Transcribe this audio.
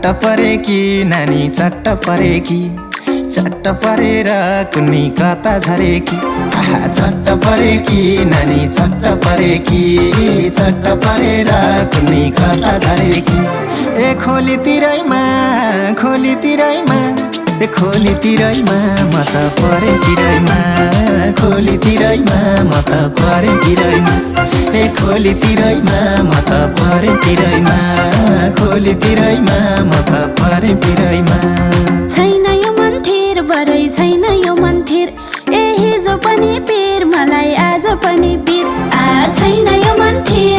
चट्ट परेकी नानी चट्ट परेकी चट्ट परेर कुन्नी कता झरेकी आहा चट्ट परेकी नानी चट्ट परेकी चट्ट परेर कुन्नी कता झरेकी ए खोलीतिरैमा खोलीतिरैमा ए खोलीतिरैमा म त परे तिरैमा खोलीतिरैमा म त परे तिरैमा ए खोलीतिरैमा म त परे तिरैमा खोलीतिरैमा म त परे तिरैमा छैन यो मन्थिर बरै छैन यो मन्थिर ए हिजो पनि पीर मलाई आज पनि पीर छैन यो मन्थिर